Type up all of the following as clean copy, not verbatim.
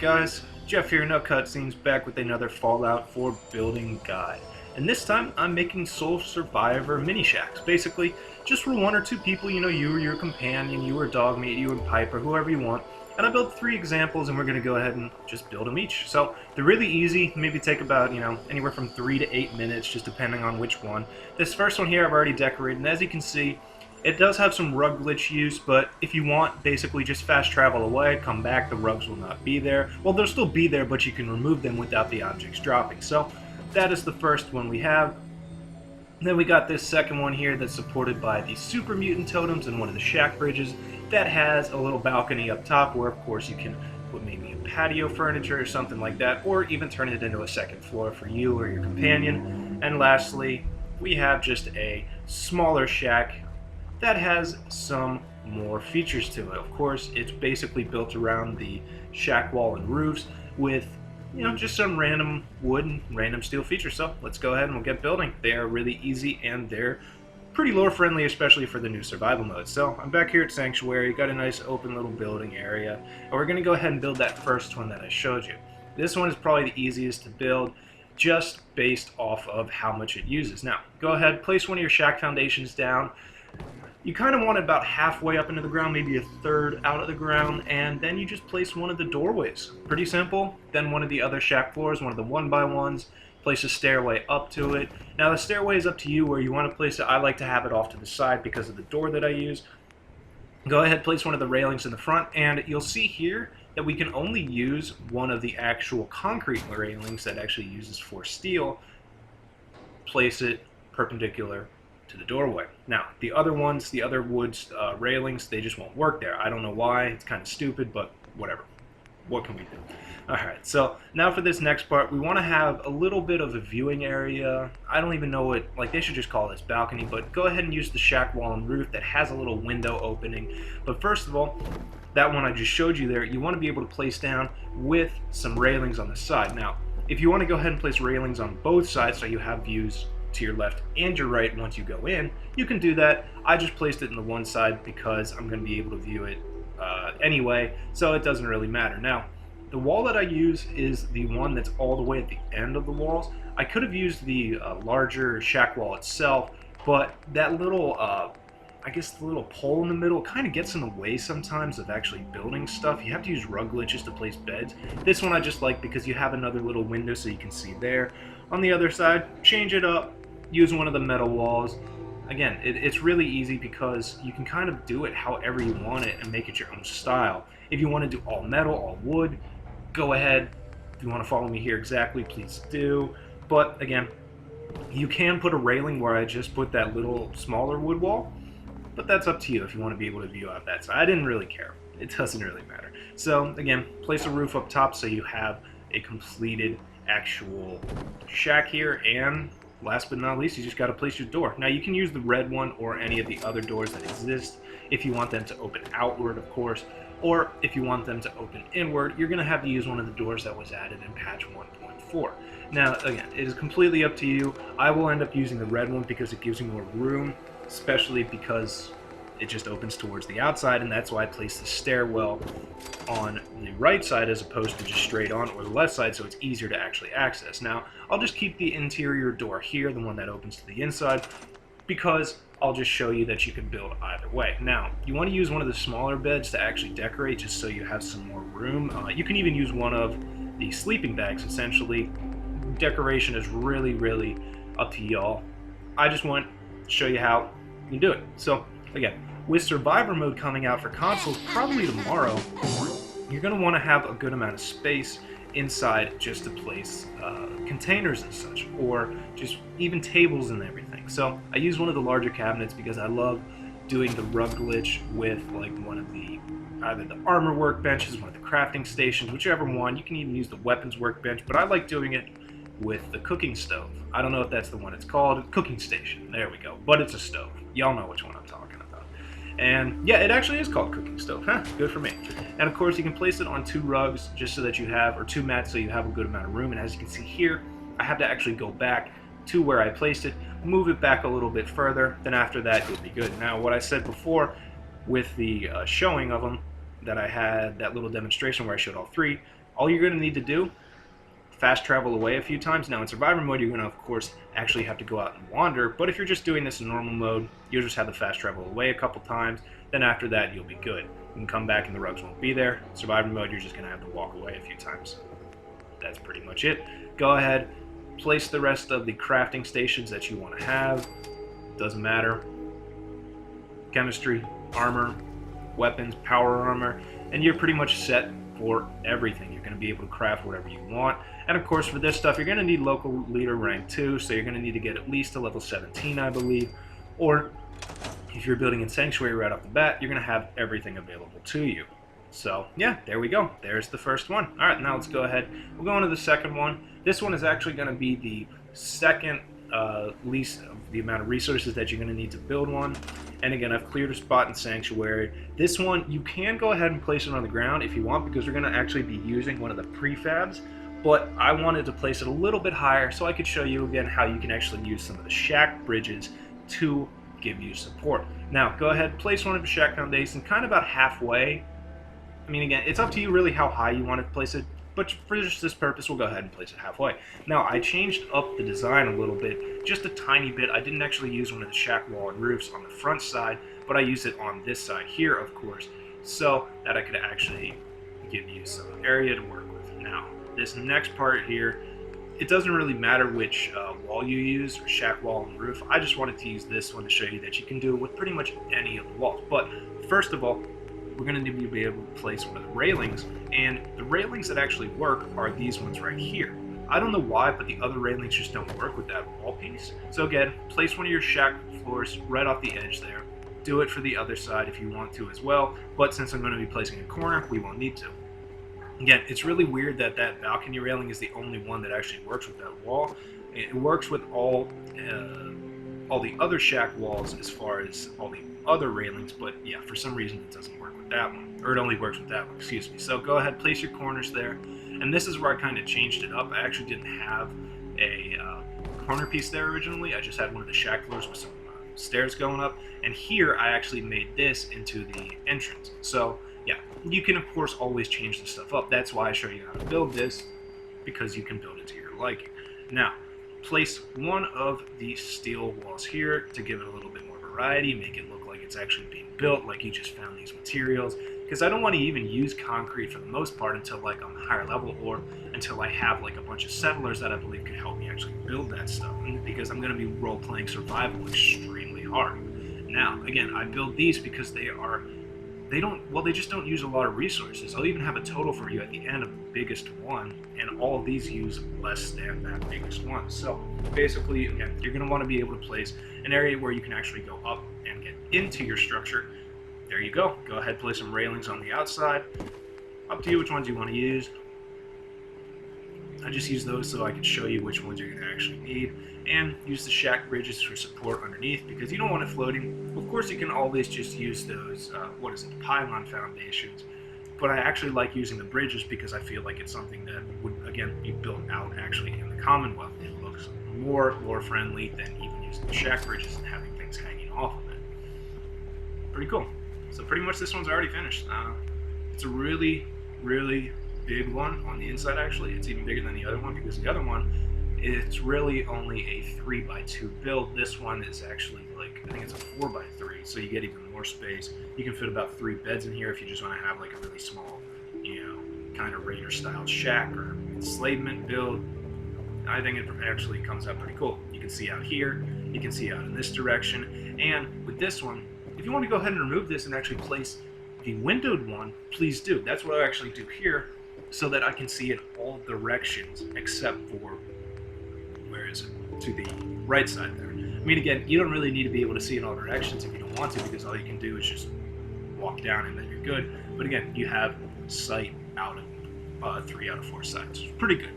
guys? Jeff here, No Cutscenes, back with another Fallout 4 building guide. And this time I'm making Sole Survivor mini shacks. Basically, just for one or two people, you or your companion, you or Dogmeat, you and Piper, whoever you want. And I built 3 examples and we're going to go ahead and just build them each. So they're really easy, maybe take about, anywhere from 3 to 8 minutes, just depending on which one. This first one here I've already decorated, and as you can see, it does have some rug glitch use, but if you want, basically just fast travel away, come back, the rugs will not be there. Well, they'll still be there, but you can remove them without the objects dropping. So that is the first one we have. Then we got this second one here that's supported by the super mutant totems and one of the shack bridges that has a little balcony up top where, of course, you can put maybe a patio furniture or something like that, or even turn it into a second floor for you or your companion. And lastly, we have just a smaller shack that has some more features to it. Of course, it's basically built around the shack wall and roofs with, just some random wood and random steel features. So let's go ahead and we'll get building. They are really easy and they're pretty lore friendly, especially for the new survival mode. So I'm back here at Sanctuary, got a nice open little building area, and we're gonna go ahead and build that first one that I showed you. This one is probably the easiest to build, just based off of how much it uses. Now, go ahead, place one of your shack foundations down. You kind of want it about halfway up into the ground, maybe a third out of the ground, and then you just place one of the doorways. Pretty simple. Then one of the other shack floors, one of the 1x1s, place a stairway up to it. Now the stairway is up to you where you want to place it. I like to have it off to the side because of the door that I use. Go ahead, place one of the railings in the front, and you'll see here that we can only use one of the actual concrete railings that actually uses forced steel. Place it perpendicular to the doorway. Now, the other ones, the other wood railings, they just won't work there. I don't know why. It's kind of stupid, but whatever. What can we do? Alright, so now for this next part, we want to have a little bit of a viewing area. I don't even know what, they should just call this balcony, but go ahead and use the shack wall and roof that has a little window opening. But first of all, that one I just showed you there, you want to be able to place down with some railings on the side. Now, if you want to go ahead and place railings on both sides so you have views to your left and your right once you go in, you can do that. I just placed it in the one side because I'm going to be able to view it anyway, so it doesn't really matter. Now, the wall that I use is the one that's all the way at the end of the walls. I could have used the larger shack wall itself, but that little, I guess the little pole in the middle kind of gets in the way sometimes of actually building stuff. You have to use rug glitches to place beds. This one I just like because you have another little window so you can see there. On the other side, change it up, use one of the metal walls. Again, it's really easy because you can kind of do it however you want it and make it your own style. If you want to do all metal, all wood, go ahead. If you want to follow me here exactly, please do. But again, you can put a railing where I just put that little smaller wood wall, but that's up to you if you want to be able to view out that side. I didn't really care. It doesn't really matter. So again, place a roof up top so you have a completed actual shack here, and last but not least, you just got to place your door. Now you can use the red one or any of the other doors that exist if you want them to open outward, of course, or if you want them to open inward, you're going to have to use one of the doors that was added in patch 1.4. Now again, it is completely up to you. I will end up using the red one because it gives you more room, especially because it just opens towards the outside, and that's why I placed the stairwell on the right side as opposed to just straight on, or the left side, so it's easier to actually access. Now, I'll just keep the interior door here, the one that opens to the inside, because I'll just show you that you can build either way. Now, you want to use one of the smaller beds to actually decorate, just so you have some more room. You can even use one of the sleeping bags, essentially. Decoration is really, really up to y'all. I just want to show you how you do it. So, again, with Survivor mode coming out for consoles probably tomorrow, you're going to want to have a good amount of space inside just to place containers and such, or just even tables and everything. So I use one of the larger cabinets because I love doing the rug glitch with one of the either the armor workbenches, one of the crafting stations, whichever one. You can even use the weapons workbench, but I like doing it with the cooking stove. I don't know if that's the one it's called. Cooking station. There we go. But it's a stove. Y'all know which one I'm talking about. And yeah, it actually is called cooking stove. Huh, good for me. And of course, you can place it on 2 rugs just so that you have, or 2 mats so you have a good amount of room. And as you can see here, I have to actually go back to where I placed it, move it back a little bit further. Then after that, you'll be good. Now, what I said before with the showing of them, that I had that little demonstration where I showed all 3, All you're going to need to do, fast travel away a few times. Now in survivor mode, you're going to of course actually have to go out and wander, but if you're just doing this in normal mode, you'll just have to fast travel away a couple times. Then after that, you'll be good. You can come back and the rugs won't be there. Survivor mode, you're just going to have to walk away a few times. That's pretty much it. Go ahead, place the rest of the crafting stations that you want to have. Doesn't matter. Chemistry, armor, weapons, power armor, and you're pretty much set for everything. You're going to be able to craft whatever you want. And of course, for this stuff, you're going to need local leader rank 2, so you're going to need to get at least to level 17, I believe. Or if you're building in Sanctuary right off the bat, you're going to have everything available to you. So yeah, there we go. There's the first one. All right, now let's go ahead. We'll go into the second one. This one is actually going to be the second least of the amount of resources that you're going to need to build one. And again, I've cleared a spot in Sanctuary. This one, you can go ahead and place it on the ground if you want, because we're going to actually be using one of the prefabs. But I wanted to place it a little bit higher so I could show you again how you can actually use some of the shack bridges to give you support. Now, go ahead, place one of the shack foundations kind of about halfway. I mean, again, it's up to you really how high you want to place it, but for just this purpose, we'll go ahead and place it halfway. Now, I changed up the design a little bit, just a tiny bit. I didn't actually use one of the shack wall and roofs on the front side, but I used it on this side here, of course, so that I could actually give you some area to work with. Now, this next part here, it doesn't really matter which wall you use, or shack wall and roof. I just wanted to use this one to show you that you can do it with pretty much any of the walls. But first of all, we're going to need to be able to place one of the railings, and the railings that actually work are these ones right here. I don't know why, but the other railings just don't work with that wall piece. So again, place one of your shack floors right off the edge there. Do it for the other side if you want to as well, but since I'm going to be placing a corner, we won't need to. Again, it's really weird that that balcony railing is the only one that actually works with that wall. It works with all the other shack walls as far as all the other railings, but yeah, for some reason it doesn't work with that one, or it only works with that one, excuse me. So go ahead, place your corners there, and this is where I kind of changed it up. I actually didn't have a corner piece there originally. I just had one of the shack floors with some stairs going up, and here I actually made this into the entrance. So yeah, you can of course always change the stuff up. That's why I show you how to build this, because you can build it to your liking. Now, place one of the steel walls here to give it a little bit more variety, make it look like it's actually being built, like you just found these materials, because I don't want to even use concrete for the most part until like on a higher level, or until I have like a bunch of settlers that I believe could help me actually build that stuff, because I'm going to be role-playing survival extremely hard. Now, again, I build these because they just don't use a lot of resources. I'll even have a total for you at the end of the biggest one, and all of these use less than that biggest one. So basically, again, you're going to want to be able to place an area where you can actually go up and get into your structure. There you go. Go ahead, place some railings on the outside. Up to you which ones you want to use. I just use those so I can show you which ones you're going to actually need, and use the shack bridges for support underneath, because you don't want it floating. Of course, you can always just use those, pylon foundations, but I actually like using the bridges because I feel like it's something that would, again, be built out actually in the Commonwealth. It looks more lore-friendly than even using the shack bridges and having things hanging off of it. Pretty cool. So pretty much this one's already finished. It's a really, really big one on the inside. Actually, it's even bigger than the other one, because the other one, it's really only a 3x2 build. This one is actually like, I think it's a 4x3, so you get even more space. You can fit about 3 beds in here if you just want to have like a really small, kind of raider style shack or enslavement build. I think it actually comes out pretty cool. You can see out here, you can see out in this direction, and with this one, if you want to go ahead and remove this and actually place the windowed one, please do. That's what I actually do here, so that I can see in all directions except for, where is it, to the right side there. I mean, again, you don't really need to be able to see in all directions if you don't want to, because all you can do is just walk down and then you're good. But again, you have sight out of 3 out of 4 sides. Pretty good.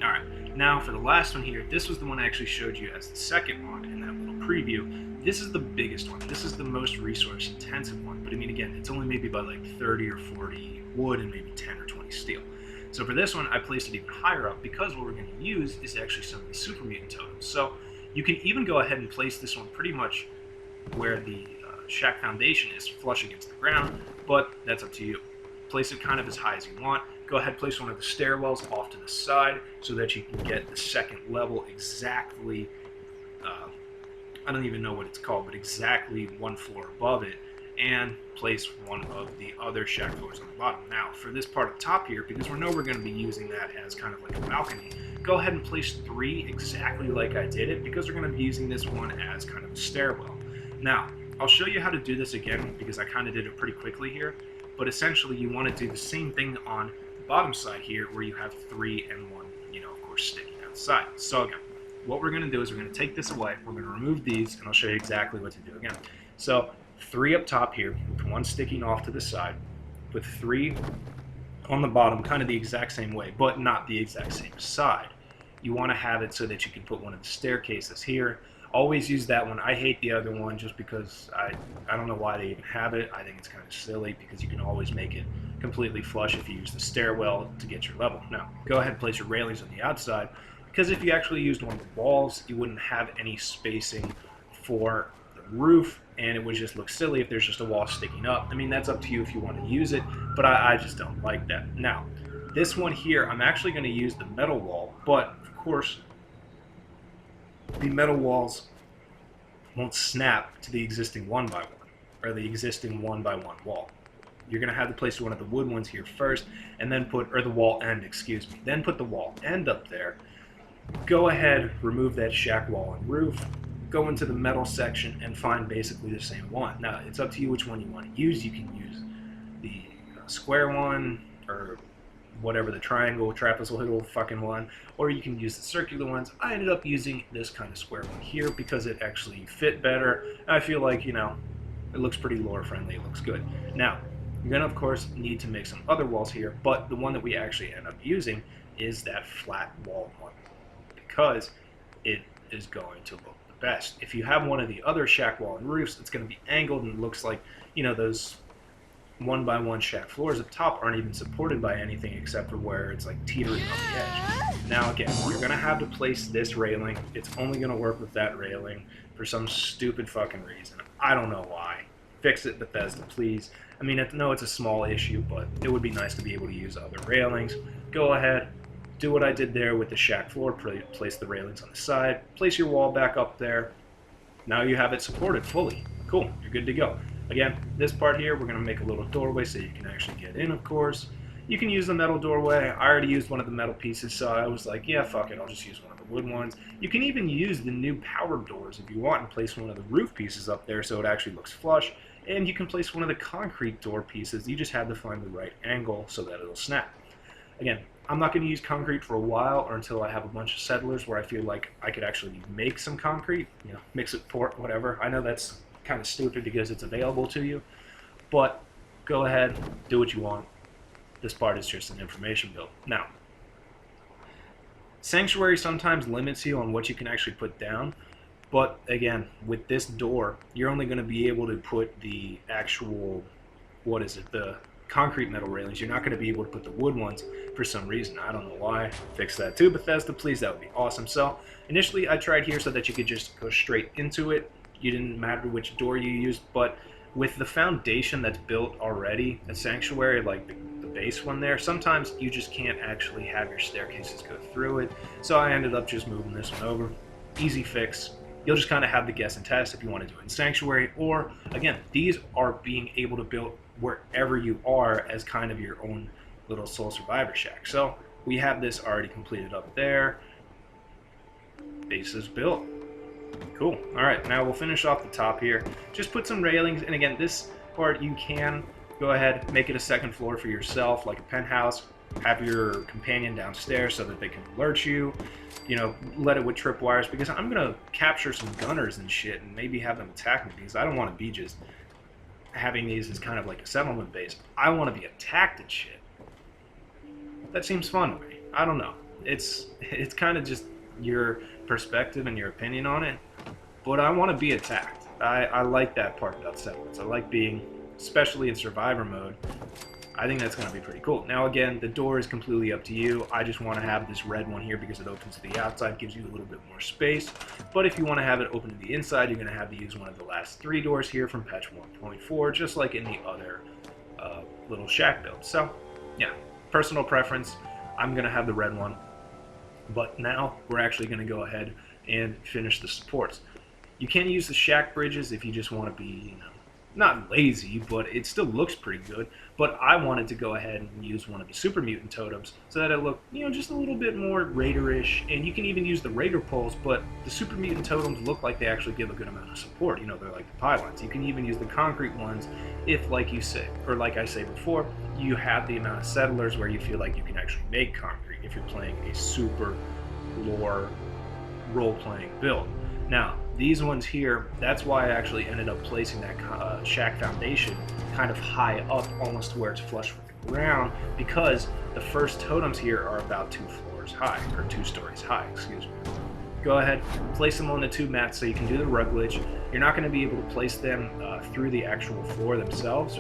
All right, now for the last one here, this was the one I actually showed you as the second one in that little preview. This is the biggest one. This is the most resource intensive one. But I mean, again, it's only maybe by like 30 or 40 wood and maybe 10 or 20 steel. So for this one, I placed it even higher up, because what we're going to use is actually some of the super mutant totems. So you can even go ahead and place this one pretty much where the shack foundation is, flush against the ground, but that's up to you. Place it kind of as high as you want. Go ahead, place one of the stairwells off to the side so that you can get the second level exactly, I don't even know what it's called, but exactly one floor above it, and place one of the other shack floors on the bottom. Now, for this part up top here, because we know we're going to be using that as kind of like a balcony, go ahead and place 3 exactly like I did it, because we're going to be using this one as kind of a stairwell. Now, I'll show you how to do this again, because I kind of did it pretty quickly here, but essentially you want to do the same thing on the bottom side here, where you have 3 and 1, of course, sticking outside. So again, what we're going to do is we're going to take this away, we're going to remove these, and I'll show you exactly what to do again. So 3 up top here, with 1 sticking off to the side, with 3 on the bottom, kind of the exact same way, but not the exact same side. You want to have it so that you can put one of the staircases here. Always use that one. I hate the other one just because I don't know why they even have it. I think it's kind of silly because you can always make it completely flush if you use the stairwell to get your level. Now, go ahead and place your railings on the outside, because if you actually used one of the walls, you wouldn't have any spacing for the roof, and it would just look silly if there's just a wall sticking up. I mean, that's up to you if you want to use it, but I just don't like that. Now, this one here, I'm actually going to use the metal wall, but of course, the metal walls won't snap to the existing 1x1, or the existing 1x1 wall. You're going to have to place one of the wood ones here first, and then or the wall end, excuse me, then put the wall end up there. Go ahead, remove that shack wall and roof, go into the metal section and find basically the same one. Now, it's up to you which one you want to use. You can use the square one, or whatever, the triangle, trapezoidal fucking one, or you can use the circular ones. I ended up using this kind of square one here because it actually fit better. I feel like, it looks pretty lore friendly, it looks good. Now, you're going to, of course, need to make some other walls here, but the one that we actually end up using is that flat wall one, because it is going to look the best. If you have one of the other shack wall and roofs, it's going to be angled and it looks like, those 1x1 shack floors up top aren't even supported by anything except for where it's like teetering on the edge. Now again, you're going to have to place this railing. It's only going to work with that railing for some stupid fucking reason. I don't know why. Fix it, Bethesda, please. I mean, I know it's a small issue, but it would be nice to be able to use other railings. Go ahead, do what I did there with the shack floor, place the railings on the side, place your wall back up there. Now you have it supported fully. Cool, you're good to go. Again, this part here, we're going to make a little doorway so you can actually get in, of course. You can use the metal doorway. I already used one of the metal pieces, so I was like, yeah, fuck it, I'll just use one of the wood ones. You can even use the new power doors if you want and place one of the roof pieces up there so it actually looks flush. And you can place one of the concrete door pieces. You just have to find the right angle so that it'll snap. Again, I'm not going to use concrete for a while, or until I have a bunch of settlers where I feel like I could actually make some concrete, mix it, pour it, whatever. I know that's kind of stupid because it's available to you, but go ahead, do what you want. This part is just an information build. Now, Sanctuary sometimes limits you on what you can actually put down, but again, with this door, you're only going to be able to put the actual, the concrete metal railings. You're not going to be able to put the wood ones for some reason. I don't know why. Fix that too, Bethesda, please. That would be awesome. So initially I tried here so that you could just go straight into it. You didn't matter which door you used, but with the foundation that's built already, a Sanctuary, like the base one there, sometimes you just can't actually have your staircases go through it. So I ended up just moving this one over. Easy fix. You'll just kind of have to guess and test if you want to do it in Sanctuary, or again, these are being able to build wherever you are as kind of your own little Soul Survivor shack. So we have this already completed up there. Base is built. Cool. Alright, now we'll finish off the top here. Just put some railings, and again, this part you can go ahead, make it a second floor for yourself, like a penthouse. Have your companion downstairs so that they can alert you. Let it with tripwires, because I'm going to capture some gunners and shit and maybe have them attack me, because I don't want to be just having these as kind of like a settlement base. I want to be attacked and shit. That seems fun to me. I don't know. It's kind of just your perspective and your opinion on it, but I want to be attacked. I like that part about settlements. I like being, especially in survivor mode, I think that's going to be pretty cool. Now again, the door is completely up to you. I just want to have this red one here because it opens to the outside, gives you a little bit more space. But if you want to have it open to the inside, you're going to have to use one of the last 3 doors here from patch 1.4, just like in the other little shack build. So, yeah. personal preference, I'm going to have the red one. But now we're actually going to go ahead and finish the supports. You can use the shack bridges if you just want to be, not lazy, but it still looks pretty good. But I wanted to go ahead and use one of the super mutant totems so that it looked, just a little bit more Raider-ish. And you can even use the Raider poles, but the super mutant totems look like they actually give a good amount of support. They're like the pylons. You can even use the concrete ones if, like you say, or like I say before, you have the amount of settlers where you feel like you can actually make concrete if you're playing a super lore role-playing build. Now, these ones here, that's why I actually ended up placing that shack foundation kind of high up, almost to where it's flush with the ground, because the first totems here are about 2 floors high, or 2 stories high, excuse me. Go ahead, place them on the 2 mats so you can do the rug glitch. You're not going to be able to place them through the actual floor themselves,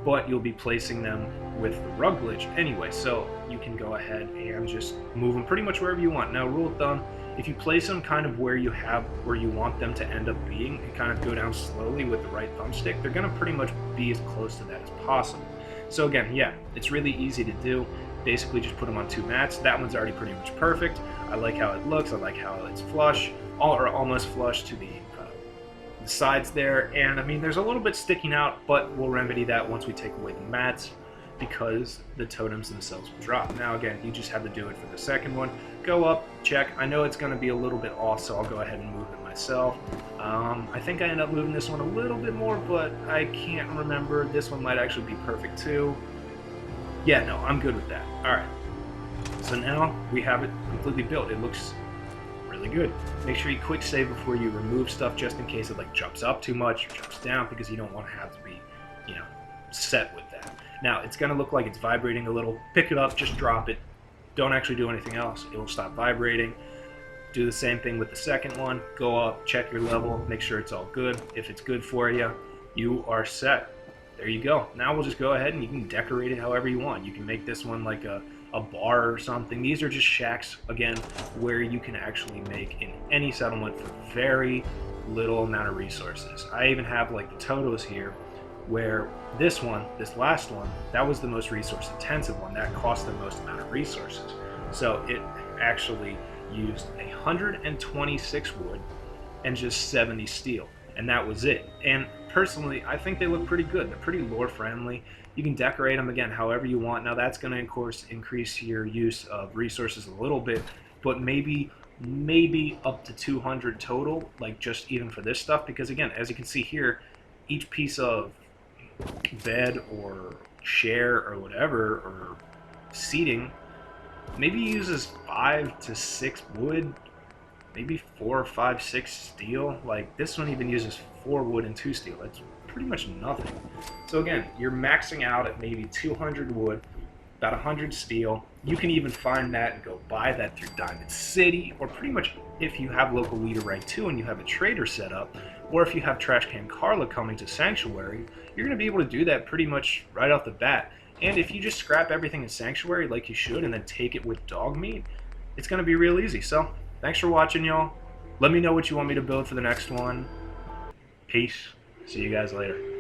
but you'll be placing them with the rug glitch anyway, so you can go ahead and just move them pretty much wherever you want. Now, rule of thumb, if you place them kind of where you want them to end up being and kind of go down slowly with the right thumbstick, they're going to pretty much be as close to that as possible. So again, yeah, it's really easy to do. Basically just put them on 2 mats. That one's already pretty much perfect. I like how it looks. I like how it's flush, or almost flush to the sides there. And I mean, there's a little bit sticking out, but we'll remedy that once we take away the mats, because the totems themselves will drop. Now again, you just have to do it for the second one. Go up, check. I know it's going to be a little bit off, so I'll go ahead and move it myself. I think I ended up moving this one a little bit more, but I can't remember. This one might actually be perfect too. Yeah, no, I'm good with that. Alright, so now we have it completely built. It looks really good. Make sure you quick save before you remove stuff, just in case it like jumps up too much or jumps down, because you don't want to have to be, set with that. Now, it's going to look like it's vibrating a little. Pick it up, just drop it. Don't actually do anything else. It will stop vibrating. Do the same thing with the second one. Go up, check your level, make sure it's all good. If it's good for you, you are set. There you go. Now we'll just go ahead and you can decorate it however you want. You can make this one like a bar or something. These are just shacks, again, where you can actually make in any settlement for very little amount of resources. I even have like the Totos here, where this last one, that was the most resource intensive one. That cost the most amount of resources. So it actually used 126 wood and just 70 steel, and that was it. And personally, I think they look pretty good. They're pretty lore friendly. You can decorate them again however you want. Now that's going to, of course, increase your use of resources a little bit, but maybe up to 200 total, like just even for this stuff, because again, as you can see here, each piece of bed or chair or whatever, or seating, maybe uses 5 to 6 wood, maybe 4 or 5, 6 steel. Like this one even uses 4 wood and 2 steel. That's pretty much nothing. So again, you're maxing out at maybe 200 wood, about 100 steel. You can even find that and go buy that through Diamond City, or pretty much if you have local Leaderite 2 and you have a trader set up, or if you have Trashcan Carla coming to Sanctuary, you're going to be able to do that pretty much right off the bat. And if you just scrap everything in Sanctuary like you should and then take it with dog meat, it's going to be real easy. So, thanks for watching, y'all. Let me know what you want me to build for the next one. Peace. See you guys later.